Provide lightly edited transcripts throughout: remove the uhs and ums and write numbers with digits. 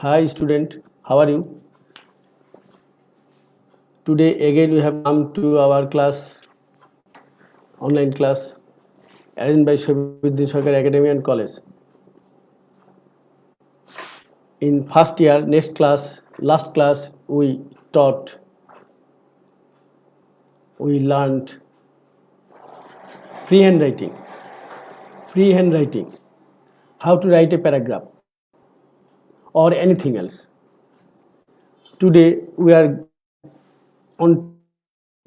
Hi student, how are you? Today again we have come to our class, online class arranged by Shahibuddin Sarkar Academy and College. In first year, last class we learned free handwriting, free handwriting, how to write a paragraph or anything else. Today we are on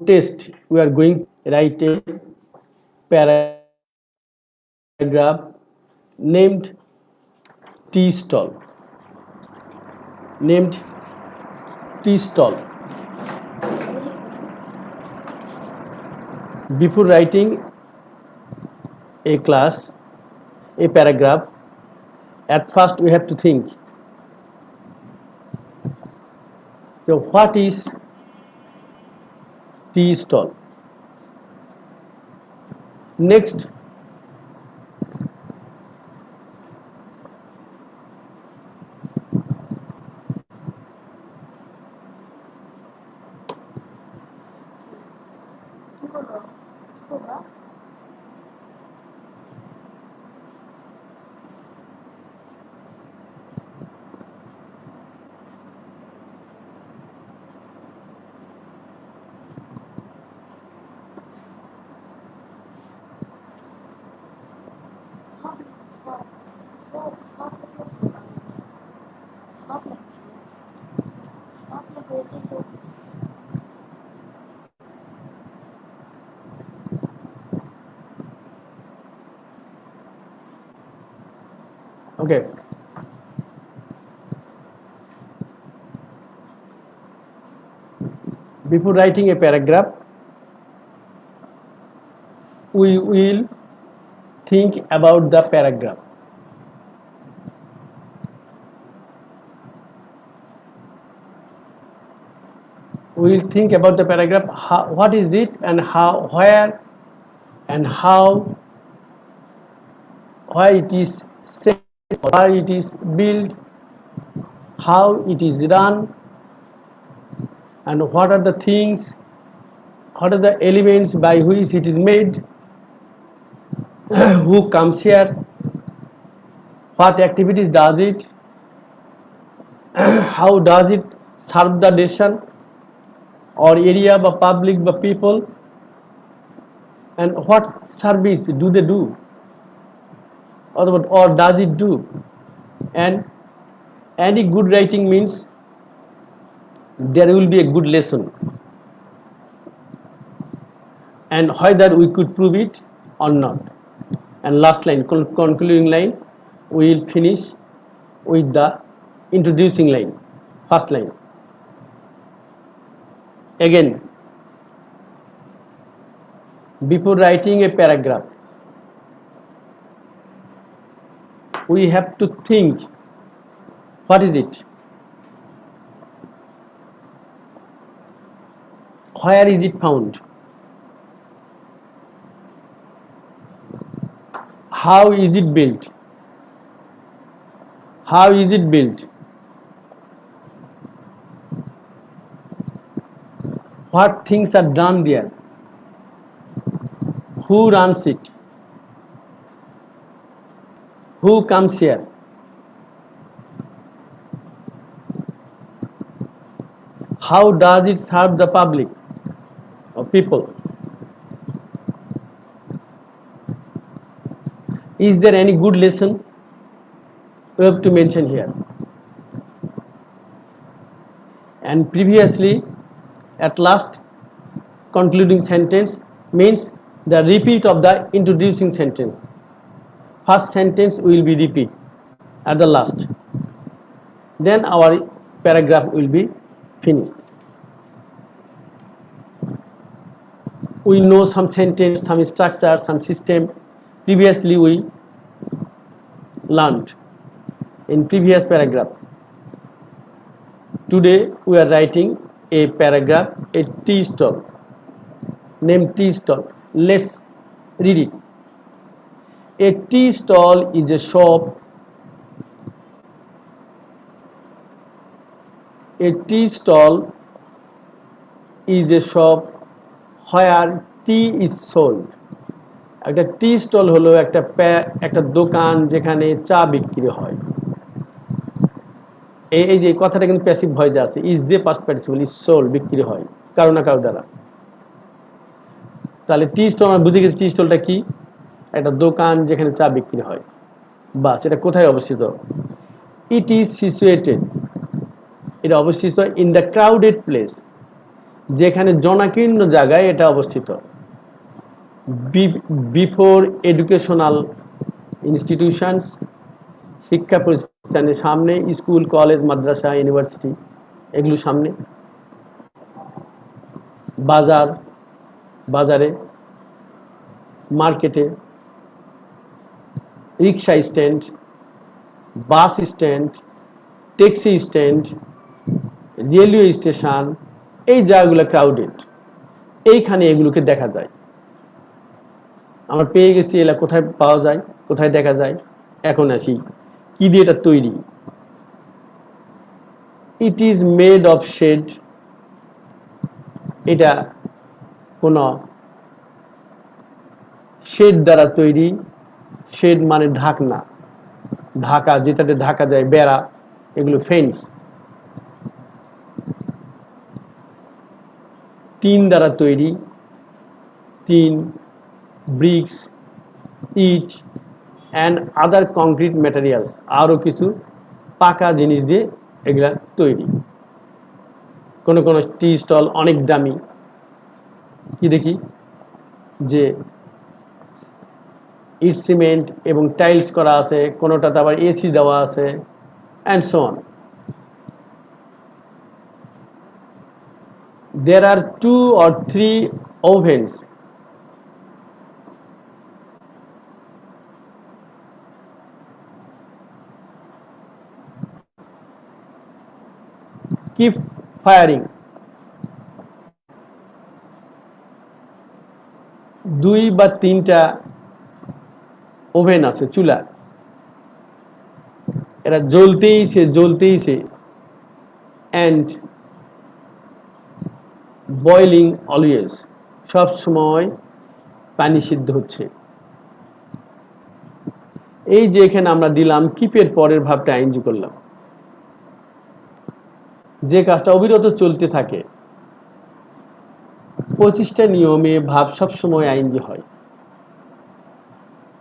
test, we are going to write a paragraph named tea stall. Named tea stall. Before writing a class, a paragraph, at first we have to think, so what is tea stall? Next, okay, before writing a paragraph, we will think about the paragraph. We will think about the paragraph, what is it and how, where and how, why it is set, why it is built, how it is run, and what are the things, what are the elements by which it is made, who comes here, what activities does it, how does it serve the nation or area by public by people, and what service do they do, or does it do. And any good writing means there will be a good lesson, and whether we could prove it or not. And last line, concluding line, we will finish with the introducing line, first line. Again, before writing a paragraph, we have to think, what is it, where is it found, how is it built, how is it built, what things are done there, who runs it, who comes here, how does it serve the public or people, is there any good lesson, we have to mention here. And previously, at last, concluding sentence means the repeat of the introducing sentence. First sentence will be repeat at the last, then our paragraph will be finished. We know some sentence, some structure, some system previously we learned in previous paragraph. Today we are writing a paragraph, a tea stall, named tea stall. Let's read it. A tea stall is a shop A tea stall is a shop where tea is sold. একটা tea stall হলো একটা দোকান যেখানে চা বিক্রি হয়। এই যে কথাটা কিন্তু প্যাসিভ ভয়েসে আছে, ইজ দিয়ে পাস্ট পার্টিসিপল, ইজ সোল্ড, বিক্রি হয় কারো না কারো দ্বারা। তাহলে টি স্টল আমরা বুঝে গেছি, টি স্টলটা কি? একটা দোকান যেখানে চা বিক্রি হয়। বাস, এটা কোথায় অবস্থিত? ইট ইজ সিচুয়েটেড, এটা অবস্থিত ইন দ্য ক্রাউডেড প্লেস, যেখানে জনাকীর্ণ জায়গায় এটা অবস্থিত। বিফোর এডুকেশনাল ইনস্টিটিউশনস, শিক্ষা প্রতিষ্ঠানের সামনে, স্কুল, কলেজ, মাদ্রাসা, ইউনিভার্সিটি, এগুলোর সামনে। বাজারে, মার্কেটে, rickshaw stand, bus stand, taxi stand, railway station, এই জায়গাগুলো ক্রাউডেড, এইখানে এগুলোকে দেখা যায়। আমরা পেয়ে গেছি এলা কোথায় পাওয়া যায়, কোথায় দেখা যায়। এখন আসি কি দিয়ে এটা তৈরি। It is made of shed, এটা কোন শেড দ্বারা তৈরি। শেড মানে ঢাকনা, ঢাকা, যেটাতে ঢাকা যায়, বেড়া, এগুলো ফেন্স। টিন দ্বারা তৈরি, টিন, ব্রিক্স, ইট অ্যান্ড আদার কংক্রিট ম্যাটেরিয়ালস, আরও কিছু পাকা জিনিস দিয়ে এগুলা তৈরি। কোনো কোনো টি স্টল অনেক দামি, কি দেখি যে ইট সিমেন্ট এবং টাইলস করা আছে, কোনোটাতে আবার এসি দেওয়া আছে, and so on. There are 2 or 3 ovens keep firing, 2 বা 3টা ওভেন আছে, চুলা, এরা জ্বলতেইছে অ্যান্ড বয়লিং অলওয়েজ, সব সময় পানি সিদ্ধ হচ্ছে। এই যে এখানে আমরা দিলাম কিপের পরের ভাবটা আইনজি করলাম, যে কাজটা অবিরত চলতে থাকে, 25টা নিয়মে ভাব সবসময় আইনজি হয়।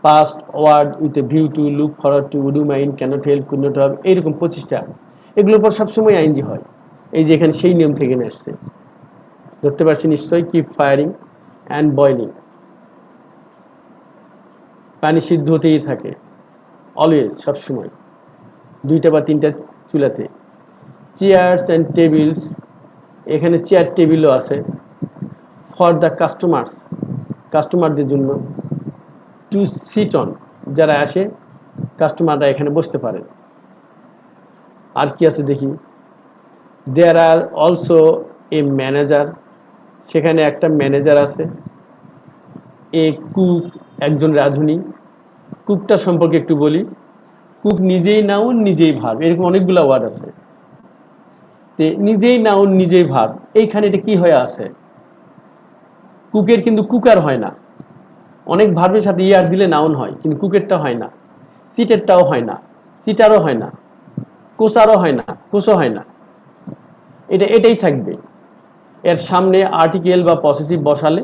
Past, word, with a view to, look forward to, would mind, cannot help, could not have, এইরকম 25টা, এগুলোর পর সবসময় আইনজি হয়। এই যে এখানে সেই নিয়ম থেকে আসছে, ধরতে পারছি নিশ্চয়ই। কিপ ফায়ারিং অ্যান্ড বয়লিং, পানি সিদ্ধ হতেই থাকে, অলওয়েজ, সবসময়, 2টা বা 3টা চুলাতে। চেয়ার্স অ্যান্ড টেবিলস, এখানে চেয়ার টেবিলও আছে। ফর দ্য কাস্টমার্স, কাস্টমারদের জন্য। টু সিট অন, যারা আসে কাস্টমাররা এখানে বসতে পারে। আর কি আছে দেখি। দেয়ার আর অলসো এ ম্যানেজার, সেখানে একটা ম্যানেজার আছে। এ কুক, একজন রাঁধুনি। কুকটা সম্পর্কে একটু বলি। কুক নিজেই নাউন নিজেই ভার্ব, এরকম অনেকগুলো ওয়ার্ড আছে। নিজেই নাউন নিজেই ভার্ব, এইখানে এটা কি হয়ে আছে? কুকের কিন্তু কুকার হয় না। অনেক ভার্বের সাথে ইয়ার দিলে নাউন হয়, কিন্তু কুকেরটা হয় না, সিটেরটাও হয় না, সিটারও হয় না, কোসারও হয় না, কোসও হয় না। এটাই থাকবে। এর সামনে আর্টিকেল বা পসেসিভ বসালে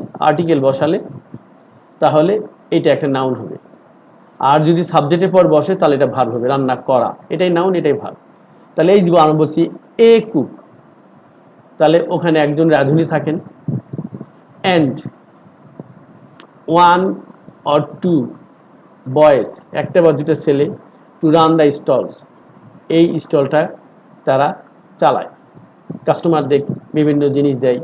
তাহলে এটা একটা নাউন হবে। আর যদি সাবজেক্টের পর বসে তাহলে এটা ভার্ব হবে, রান্না করা, এটাই নাউন, এটাই ভার্ব। তাহলে এই যে আমরা বলছি এ কুক, তাহলে ওখানে একজন রাঁধুনি থাকেন। অ্যান্ড 1 or 2 বয়েজ, একটা বা দুটা ছেলে, টু রান দ্য স্টলস, এই স্টলটা তারা চালায়, কাস্টমারদের বিভিন্ন জিনিস দেয়,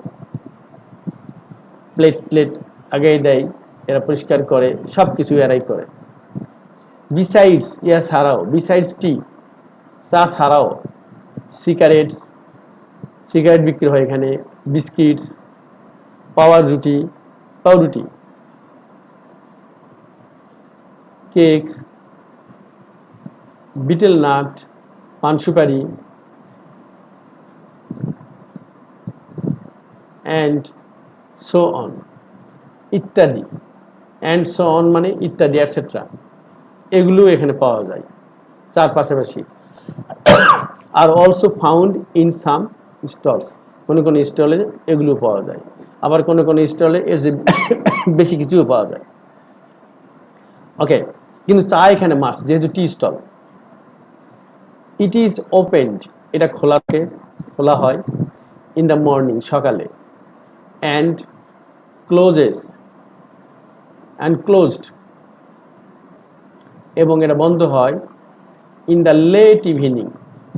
প্লেট আগেই দেয়, এরা পরিষ্কার করে, সব কিছু এরাই করে। বিসাইডস, ইয়া ছাড়াও, বিসাইডস টি, চা ছাড়াও, সিগারেট বিক্রি হয় এখানে, বিস্কিটস, পাউরুটি, কেকস, বিটেল নাট, পান সুপারি, অ্যান্ড সো অন, ইত্যাদি। অ্যান্ড সো অন মানে ইত্যাদি অ্যাটসেট্রা, এগুলো এখানে পাওয়া যায় চার পাশাপাশি। Are also found in some stalls, কোনো কোনো স্টলে এগুলো পাওয়া যায়, আবার কোনো কোনো স্টলে এর যে বেশি কিছুও পাওয়া যায়। ওকে, কিন্তু চা এখানে মাস্ট, যেহেতু tea stall. It is opened, এটা খোলা হয় ইন দ্য মর্নিং, সকালে, অ্যান্ড ক্লোজড, এবং এটা বন্ধ হয় ইন দ্য লেট ইভিনিং,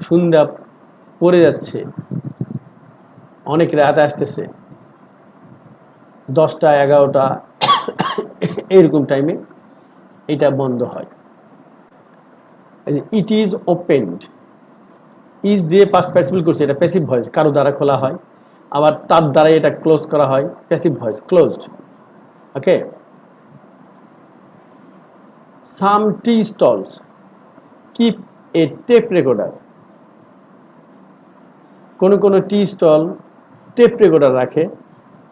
সন্ধ্যা পড়ে যাচ্ছে, অনেক রাত আসতেছে, 10টা 11টা এরকম টাইমে এটা বন্ধ হয়। ইট ইজ ওপেনড, ইজ দিয়ে পাস্ট পার্টিসিপল করছে, এটা প্যাসিভ ভয়েস, কারো দ্বারা খোলা হয়, আবার তার দ্বারাই এটা ক্লোজ করা হয়, passive voice, closed. Okay, some tea stalls keep a tape recorder, কোন কোন টি স্টল টেপ রেকর্ডার রাখে,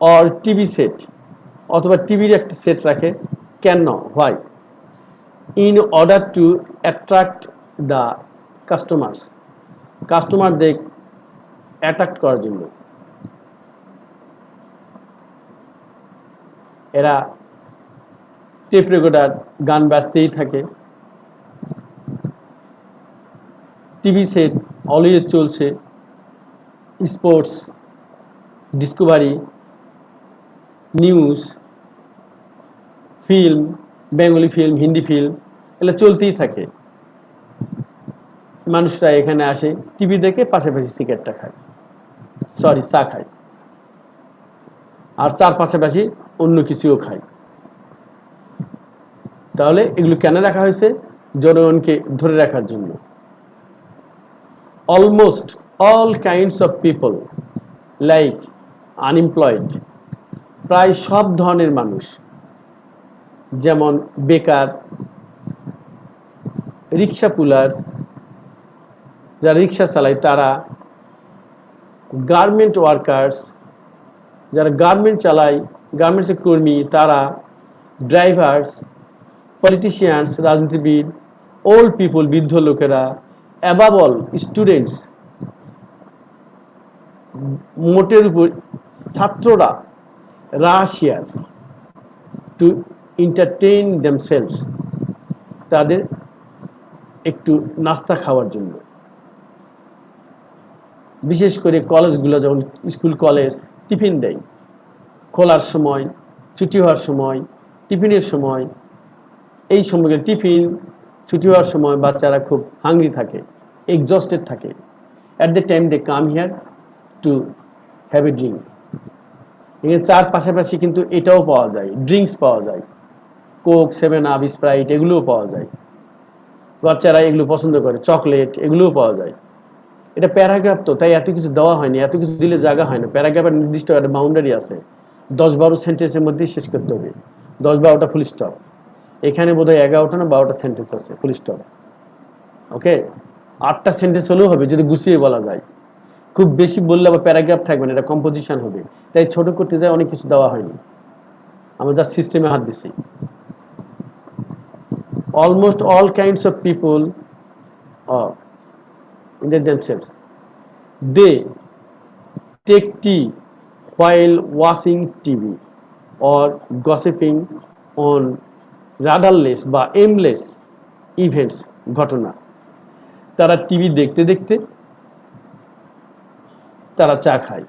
অর টিভি সেট, অথবা টিভির একটা সেট রাখে। কেন, why? In order to attract the কাস্টমারদের অ্যাট্রাক্ট করার জন্য। এরা টেপ রেকর্ডার, গান বাজতেই থাকে, টিভি সেট অলওয়েজ চলছে, sports, Discovery, news, film, Bengali film, Hindi film, এগুলো চলতেই থাকে। মানুষরা এখানে আসে, টিভি দেখে পাশাপাশি সিগারেটটা খায়, চা খায়, আর চার পাশাপাশি অন্য কিছুও খায়। তাহলে এগুলো কেন রাখা হয়েছে? জনগণকে ধরে রাখার জন্য। Almost all kinds of people like unemployed, প্রায় সব ধরনের মানুষ, যেমন বেকার, রিক্সা পুলার্স, যারা রিক্সা চালায় তারা, গার্মেন্ট ওয়ার্কার্স, যারা গার্মেন্ট চালায়, গার্মেন্টসের কর্মী তারা, ড্রাইভার্স, পলিটিশিয়ানস, রাজনীতিবিদ, ওল্ড পিপল, বৃদ্ধ লোকেরা, অ্যাবাভ অল স্টুডেন্টস, মোটের উপর ছাত্ররা, রাশিয়ার টু এন্টারটেইন দেমসেলভস, তাদের একটু নাস্তা খাওয়ার জন্য। বিশেষ করে কলেজগুলো, যখন স্কুল কলেজ টিফিন দেয়, খোলার সময়, ছুটি হওয়ার সময়, টিফিনের সময়, এই সময় টিফিন ছুটি হওয়ার সময় বাচ্চারা খুব হাংরি থাকে, এক্সস্টেড থাকে। At the time they come here to have a drink. এখানে চার পাশাপাশি কিন্তু এটাও পাওয়া যায়, ড্রিঙ্কস পাওয়া যায়, কোক, 7 আপ, স্প্রাইট, এগুলোও পাওয়া যায়। বাচ্চারা এগুলো পছন্দ করে, চকলেট, এগুলোও পাওয়া যায়। এটা প্যারাগ্রাফ তো, তাই এত কিছু দেওয়া হয়নি, এত কিছু দিলে জায়গা হয় না। প্যারাগ্রাফের নির্দিষ্ট একটা বাউন্ডারি আছে, 10-12 সেন্টেন্সের মধ্যেই শেষ করতে হবে, 10-12টা ফুল স্টপ। এখানে বোধহয় 11টা না 12টা সেন্টেন্স আছে ফুল স্টপ। ওকে, 8টা সেন্টেন্স হলেও হবে যদি গুছিয়ে বলা যায়। খুব বেশি বললে আবার প্যারাগ্রাফ থাকবে না, এটা কম্পোজিশন হবে, তাই ছোট করতে যায় অনেক কিছু দেওয়া হয়নি, আমরা যা সিস্টেমে হাত দিছি। Almost all kinds of people in themselves, they take tea while watching TV or gossiping on rudderless বা aimless events, ঘটনা। তারা টিভি দেখতে দেখতে তারা চা খায়।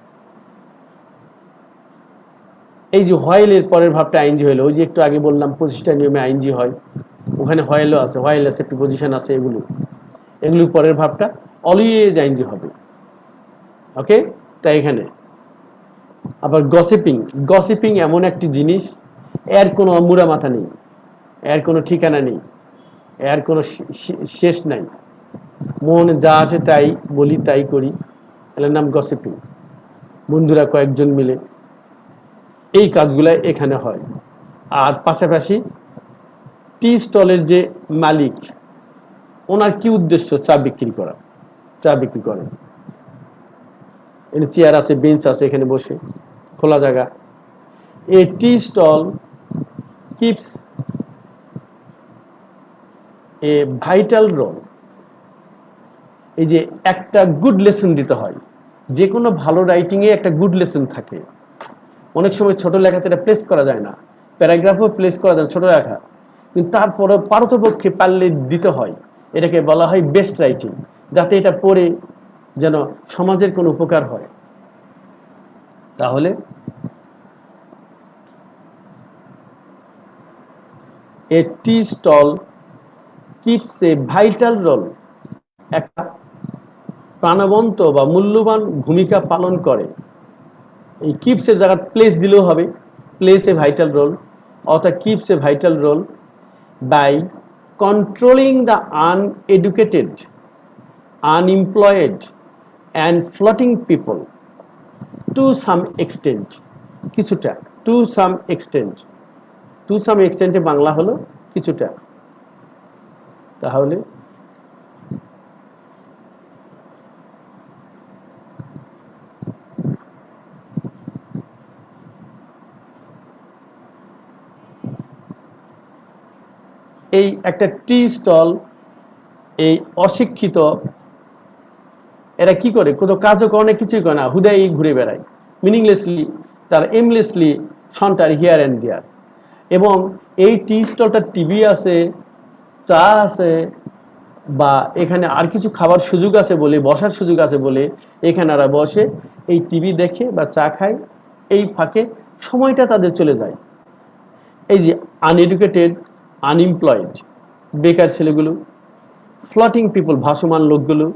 এই যে হোয়াইলের পরের ভাবটা আইনজি হইলো, ওই যে একটু আগে বললাম 25টা নিয়মে আইনজি হয়, ওখানে হোয়াইলও আছে, হোয়াইলেস একটি পজিশন আছে, এগুলো পরের ভাবটা অলওয়েজ আইনজি হবে। ওকে, তাই এখানে আবার গসিপিং এমন একটি জিনিস, এর কোনো মুড়া মাথা নেই, এর কোনো ঠিকানা নেই, এর কোনো শেষ নাই, মনে যা আছে তাই বলি, তাই করি, এর নাম গসিপিং। বন্ধুরা কয়েকজন মিলে এই কাজগুলো এখানে হয়। আর পাশাপাশি টি স্টলের যে মালিক, ওনার কি উদ্দেশ্য? চা বিক্রি করেন। এখানে চেয়ার আছে, বেঞ্চ আছে, এখানে বসে খোলা জায়গা। A tea stall keeps a vital role. এই যে একটা গুড লেসন দিতে হয়, যে কোনো ভালো রাইটিংয়ে একটা গুড লেসন থাকে। অনেক সময় ছোট লেখাতে এটা প্লেস করা যায় না, প্যারাগ্রাফও প্লেস করা যায় ছোট লেখা, কিন্তু তারপরে পারতপক্ষে পারলে দিতে হয়। এটাকে বলা হয় বেস্ট রাইটিং, যাতে এটা পড়ে যেন সমাজের কোনো উপকার হয়। তাহলে a tea stall keeps a vital role, একটা প্রাণবন্ত বা মূল্যবান ভূমিকা পালন করে। এই কিপস এর জায়গায় প্লেস দিলেও হবে, প্লেস এ ভাইটাল রোল, অর্থাৎ keeps a vital role by controlling the uneducated, unemployed and floating people to some extent. কিছুটা, to some extent, to some এক্সটেন্টে বাংলা হলো কিছুটা। তাহলে এই একটা টি স্টল, এই অশিক্ষিত এরা কি করে, কোনো কাজও করে না, কিছুই করে না, হুদাই ঘুরে বেড়ায় মিনিংলেসলি, তার এমলেসলি সন্টার হিয়ার অ্যান্ড দেয়ার। এবং এই টি স্টলটা টিভি আছে, চা আছে, বা এখানে আর কিছু খাবার সুযোগ আছে বলে, বসার সুযোগ আছে বলে এখানে এরা বসে এই টিভি দেখে বা চা খায়, এই ফাঁকে সময়টা তাদের চলে যায়। এই যে আনএডুকেটেড, আনএমপ্লয়েড, বেকার ছেলেগুলো, ফ্লোটিং পিপল, ভাসমান লোকগুলো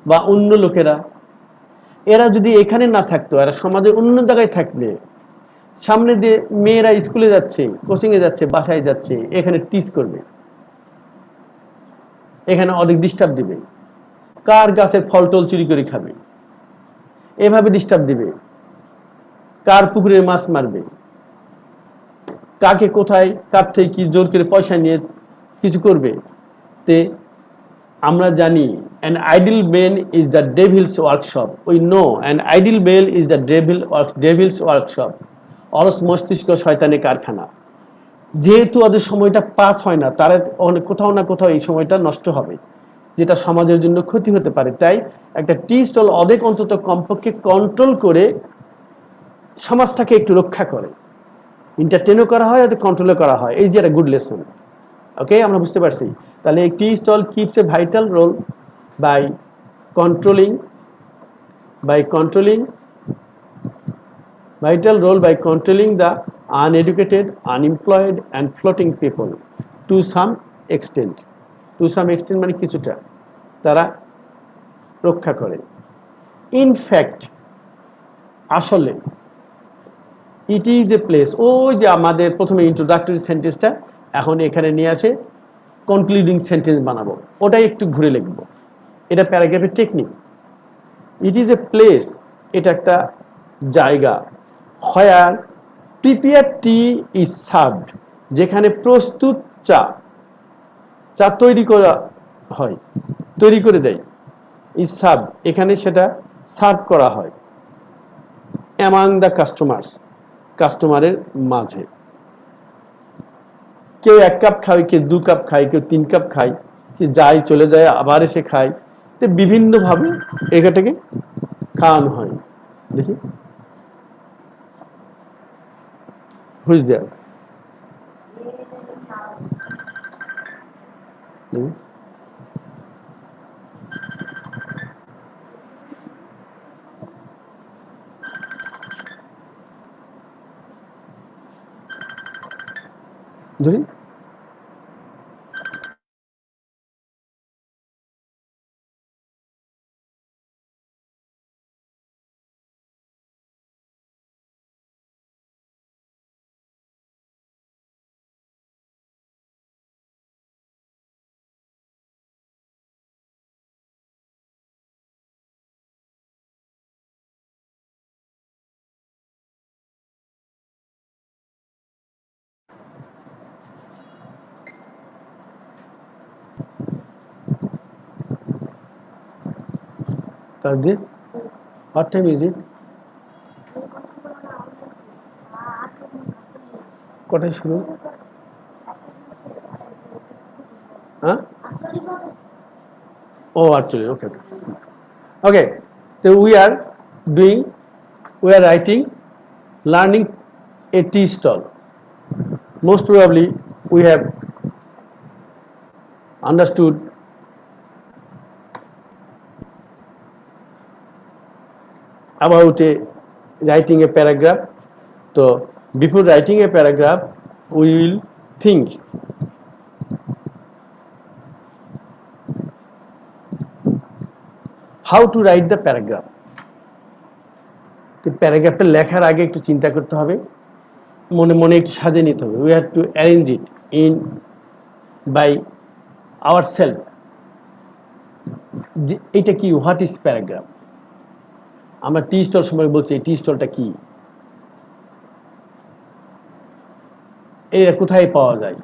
বা অন্য লোকেরা, এরা যদি এখানে না থাকতো, এরা সমাজের অন্য জায়গায় থাকলে, সামনে দিয়ে মেয়েরা স্কুলে যাচ্ছে, কোচিংয়ে যাচ্ছে, বাসায় যাচ্ছে, এখানে টিচ করবে, এখানে অধিক ডিস্টার্ব দিবে, কার গাছের ফল টল চুরি করে খাবে, এভাবে ডিস্টার্ব দিবে, কার পুকুরে মাছ মারবে, কাকে কোথায় কার থেকে কি জোর করে পয়সা নিয়ে কিছু করবে। তে আমরা জানি an idle brain is the devil's workshop. We know an idle brain is the devil's workshop. অলস মস্তিষ্ক শয়তানের কারখানা। যেহেতু ওদের সময়টা পাস হয় না, তারা কোথাও না কোথাও এই সময়টা নষ্ট হবে, যেটা সমাজের জন্য ক্ষতি হতে পারে। তাই একটা টি স্টল অনেক অন্তত কমপক্ষে কন্ট্রোল করে সমাজটাকে একটু রক্ষা করে, এন্টারটেনও করা হয়, ওদের কন্ট্রোলও করা হয়। এই যে একটা গুড লেসন। ওকে, আমরা বুঝতে পারছি। তাহলে এই tea stall keeps a vital role by controlling vital role by controlling the uneducated, unemployed and floating people to some extent. To some extent মানে কিছুটা তারা রক্ষা করে। In fact, আসলে it is a place, ওই যে আমাদের প্রথমে ইন্ট্রোডাক্টরি সেন্টেন্সটা, এখন এখানে নিয়ে আসে কনক্লুডিং সেন্টেন্স বানাবো, ওটাই একটু ঘুরে লিখবো। এটা প্যারাগ্রাফের technique. It is a place, এটা একটা জায়গা, where prepare tea is served, যেখানে প্রস্তুত চা, চা তৈরি করা হয়, তৈরি করে দেয়, ইজ সার্ভড, এখানে সেটা সার্ভ করা হয়, অ্যামাং দ্য কাস্টমার্স, কাস্টমারের মাঝে। কেউ 1 কাপ খায়, কেউ 2 কাপ খায়, কেউ 3 কাপ খায়, কেউ যায় চলে যায় আবার এসে খায়, তো বিভিন্নভাবে এটাকে খাওয়ানো হয়। দেখি হুইজ দেয়ার, ধরি Thursday. What time is it? কটায় শুরু? হ্যাঁ, ও actually, okay, okay. Okay, so we are writing, learning a tea stall. Most probably we have understood about writing a paragraph. So before writing a paragraph, we will think how to write the paragraph. প্যারাগ্রাফটা লেখার আগে একটু চিন্তা করতে হবে, মনে মনে একটু সাজিয়ে নিতে হবে। We have to arrange it in by our self. যে এটা কি, হোয়াট ইজ প্যারাগ্রাফ? আমরা টি স্টল সময় বলছি টি স্টলটা কি, এটা কোথায় পাওয়া যায়,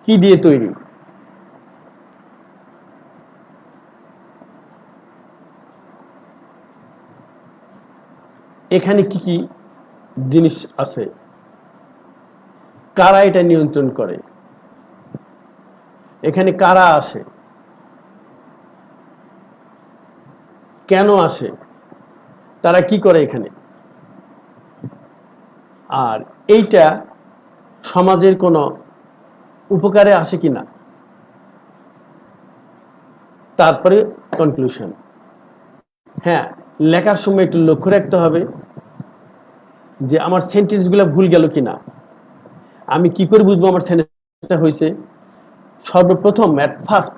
কি দিয়ে তৈরি, এখানে কি কি জিনিস আছে, কারা এটা নিয়ন্ত্রণ করে, এখানে কারা আসে, কেন আসে, তারা কি করে এখানে, আর এইটা সমাজের কোনো উপকারে আসে কিনা, তারপরে কনক্লুশন। হ্যাঁ, লেখার সময় একটু লক্ষ্য রাখতে হবে যে আমার সেন্টেন্সগুলো ভুল গেল কিনা, আমি কি করে বুঝবো আমার সেন্টেন্সটা হয়েছে। সর্বপ্রথম at first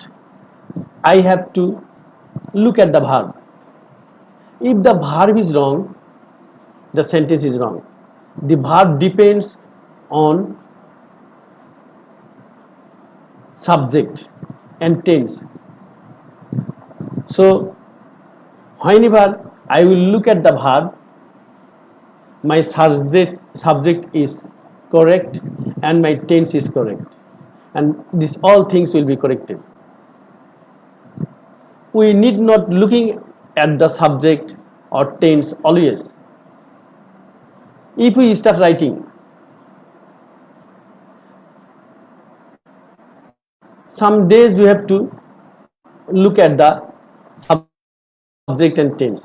I have to look at the verb. If the verb is wrong, the sentence is wrong. The verb depends on subject and tense. So whenever I will look at the verb, my subject is correct and my tense is correct, and this all things will be corrected. We need not looking at the subject or tense always. If we start writing, some days we have to look at the subject and tense,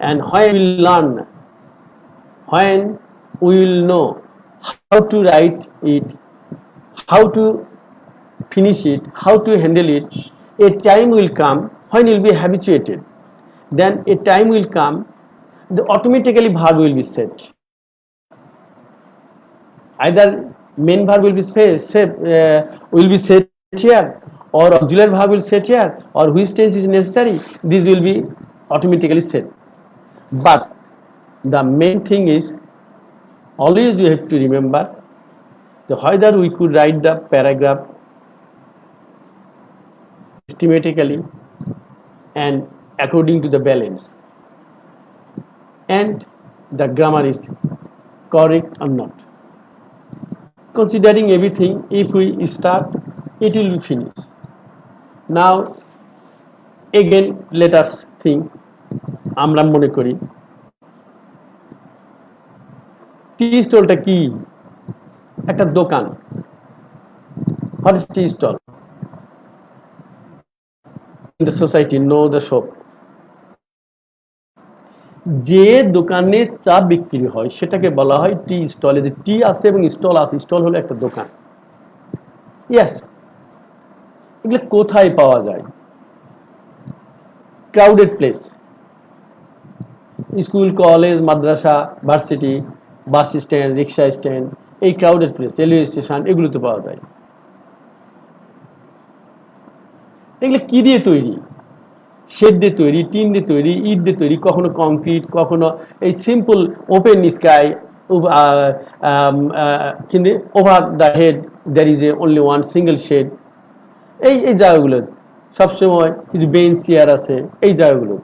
and when we learn, when we will know how to write it, how to finish it, how to handle it, a time will come when you will be habituated. Then a time will come, the automatically verb will be set. Either main verb will be set here, or auxiliary verb will set here, or which tense is necessary, this will be automatically set. But the main thing is, always you have to remember that whether we could write the paragraph systematically and according to the balance, and the grammar is correct or not. Considering everything, if we start, it will be finished. Now again let us think, আমরা মনে করি টি স্টলটা কি, একটা দোকান। What is tea stall? In the society, know the shop. যে দোকানে চা বিক্রি হয় সেটাকে বলা হয় টি স্টল। যে টি আছে এবং স্টল আছে, স্টল হলো একটা দোকান। ইয়েস, এগুলো কোথায় পাওয়া যায়? ক্রাউডেড প্লেস, স্কুল, কলেজ, মাদ্রাসা, ভার্সিটি, বাস স্ট্যান্ড, রিক্সা স্ট্যান্ড, এই ক্রাউডেড প্লেস, রেলওয়ে স্টেশন, এগুলোতে পাওয়া যায়। এগুলো কি দিয়ে তৈরি? শেড দিয়ে তৈরি, টিন দিয়ে তৈরি, ইট দিয়ে তৈরি, কখনো কংক্রিট, কখনো এই সিম্পল ওপেন স্কাই, কিন্তু over the head there is a only one single shed. এই জায়গাগুলো সবসময় কিছু বেঞ্চ চেয়ার আছে, এই জায়গাগুলো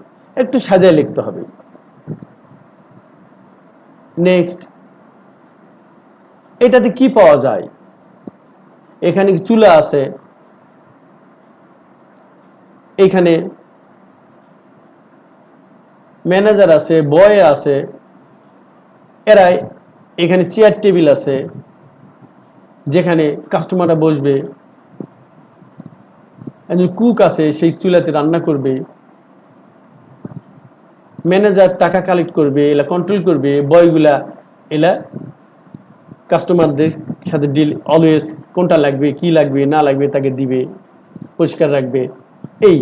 একটু সাজায় লিখতে হবে। নেক্সট, এটাতে কি পাওয়া যায়? এখানে চুলা আছে, এখানে ম্যানেজার আছে, বয় আছে, এরাই এখানে চেয়ার টেবিল আছে যেখানে কাস্টমাররা বসবে, একজন কুক আছে সেই চুলাতে রান্না করবে, ম্যানেজার টাকা কালেক্ট করবে, এলা কন্ট্রোল করবে, বয়গুলা এলা কাস্টমারদের সাথে ডিল অলওয়েজ কোনটা লাগবে কি লাগবে না লাগবে তাকে দিবে, পরিষ্কার রাখবে। এই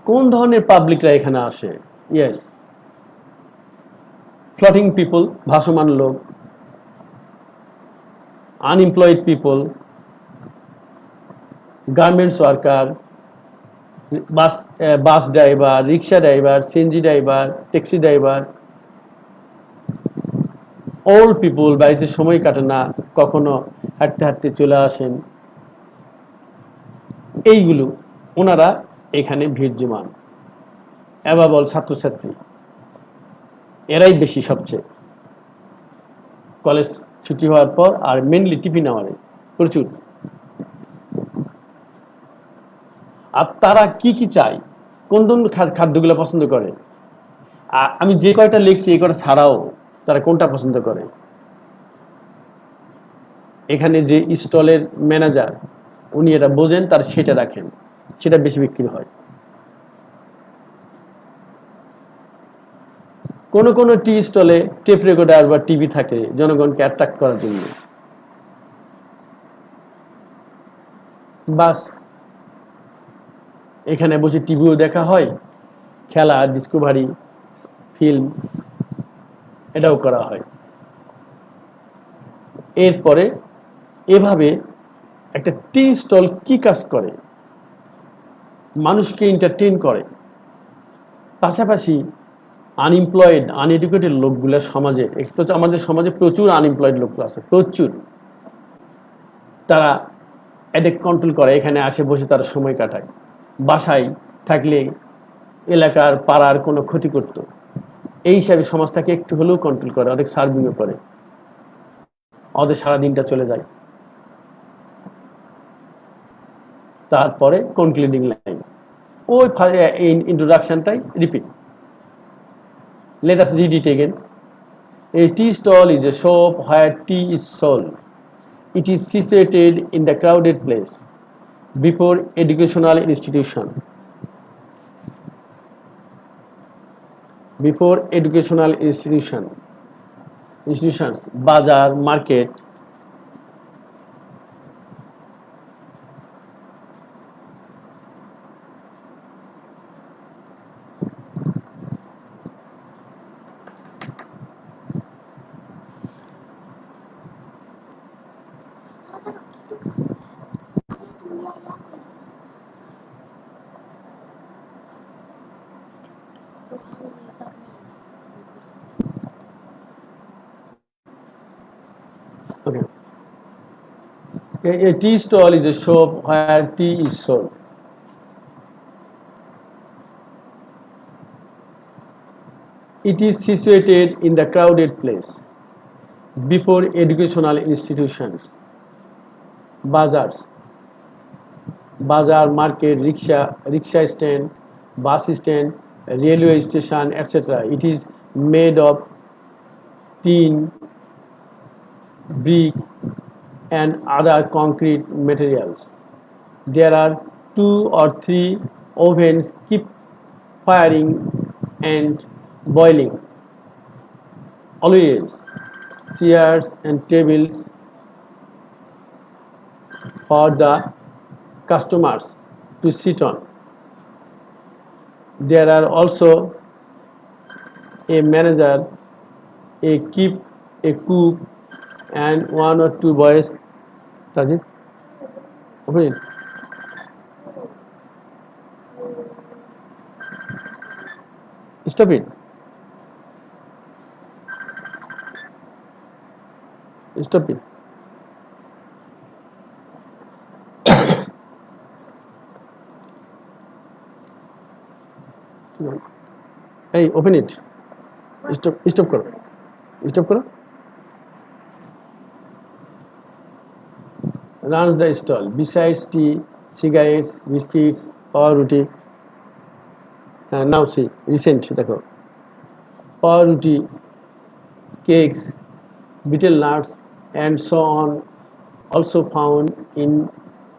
কোন ধরনের পাবলিকরা এখানে আসে? ইয়েস, ফ্লোটিং পিপল, ভাসমান লোক, unemployed people, garments worker, bus driver, রিক্সা driver, CNG driver, taxi driver, old people, বাড়িতে সময় কাটে না, কখনো হাঁটতে হাঁটতে চলে আসেন, এইগুলো ওনারা এখানে ভিড় জমান। অ্যাবাবল ছাত্রছাত্রী, এরাই বেশি সবচেয়ে কলেজ ছুটি হওয়ার পর, আর মেনলি টিফিন আওয়ারে প্রচুর। আর তারা কি কি চায়, কোন কোন খাদ্যগুলো পছন্দ করে, আমি যে কয়টা লিখছি এই কয়টা ছাড়াও তারা কোনটা পছন্দ করে। এখানে যে স্টলের ম্যানেজার উনি এটা বোঝেন, তার সেটা রাখেন, সেটা বেশি বিক্রি হয়। কোন কোন টি স্টলে টেপ রেকর্ডার বা টিভি থাকে জনগণকে অ্যাট্রাক্ট করার জন্য। বাস এখানে বসে টিভিও দেখা হয়, খেলা, ডিসকভারি, ফিল্ম এটাও করা হয়। এরপরে এভাবে একটা টি স্টল কি কাজ করে, মানুষকে এন্টারটেইন করে, পাশাপাশি আনএমপ্লয়েড আনএডুকেটেড লোকগুলো সমাজে, আমাদের সমাজে প্রচুর আনএমপ্লয়েড লোক আছে, প্রচুর, তারা এটা কন্ট্রোল করে, এখানে আসে বসে তারা সময় কাটায়। বাসায় থাকলে এলাকার পাড়ার কোনো ক্ষতি করত, এই হিসাবে সমাজটাকে একটু হলেও কন্ট্রোল করে, অনেক সার্ভিংও করে, ওদের সারা দিনটা চলে যায়। তারপরে কনক্লুডিং লাইন, ওই ইন্ট্রোডাকশনটাই repeat. Let us read it again. A tea stall is a shop where tea is sold. It is situated in the crowded place before educational institution. Before educational institutions, bazar, market. Okay. A tea stall is a shop where tea is sold. It is situated in the crowded place before educational institutions. Bazaars, bazar, market, rickshaw stand, bus stand, railway station, etc. It is made of tin, brick, and other concrete materials. There are 2 or 3 ovens keep firing and boiling. Always chairs and tables for the customers to sit on. There are also a manager, a cook, and 1 or 2 boys. Does it? Open it. Stop it. Stop it. Hey, open it. Stop करो. Stop करो. Runs the stall. Besides tea, cigarettes, biscuits, पावरुटी. Now see, recent देखो. पावरुटी, cakes, betel nuts, and so on, also found in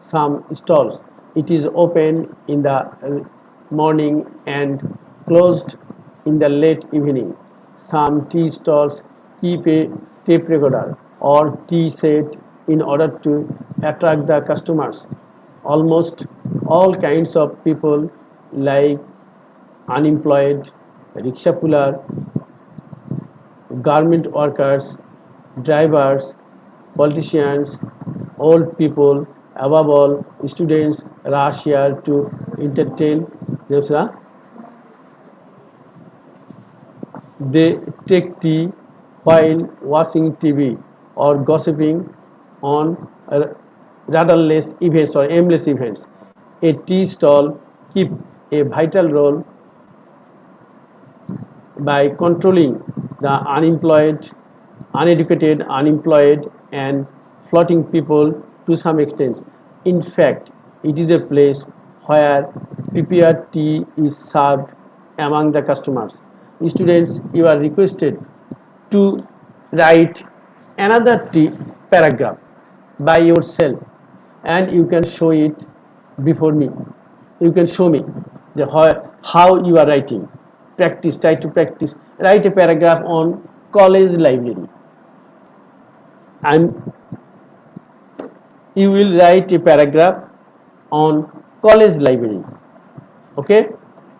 some stalls. It is open in the morning and closed in the late evening. Some tea stalls keep a tape recorder or tea set in order to attract the customers. Almost all kinds of people like unemployed, rickshaw puller, garment workers, drivers, politicians, old people, above all, students rush here to entertain themselves. They take tea while watching TV or gossiping on rudderless events or aimless events. A tea stall keeps a vital role by controlling the unemployed, uneducated, unemployed, and floating people to some extent. In fact, it is a place where prepared tea is served among the customers. Students, you are requested to write another tea paragraph by yourself, and you can show it before me. You can show me how you are writing. Practice, try to practice. Write a paragraph on college library. And you will write a paragraph on college library. Okay?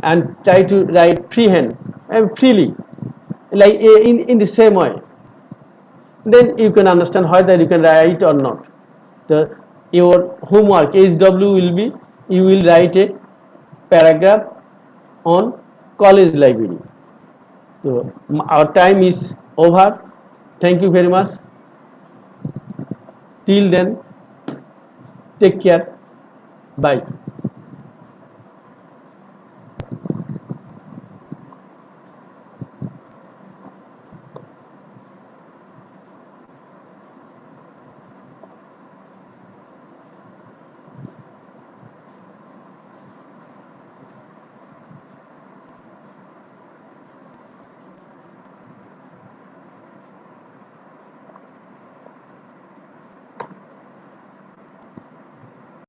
And try to write freehand and freely, like in the same way. Then you can understand whether you can write or not. Your homework HW will be, you will write a paragraph on college library. So our time is over. Thank you very much. Till then, take care. Bye.